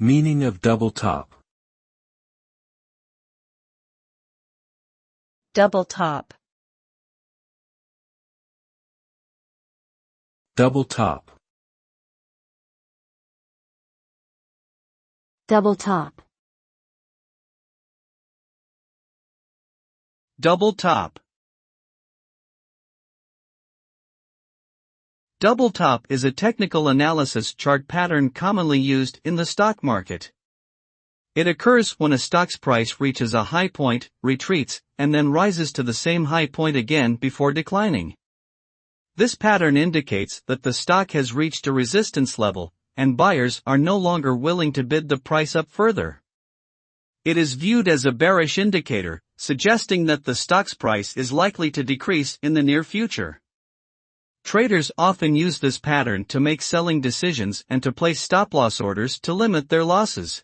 Meaning of double top. Double top. Double top. Double top. Double top. Double top is a technical analysis chart pattern commonly used in the stock market. It occurs when a stock's price reaches a high point, retreats, and then rises to the same high point again before declining. This pattern indicates that the stock has reached a resistance level, and buyers are no longer willing to bid the price up further. It is viewed as a bearish indicator, suggesting that the stock's price is likely to decrease in the near future. Traders often use this pattern to make selling decisions and to place stop-loss orders to limit their losses.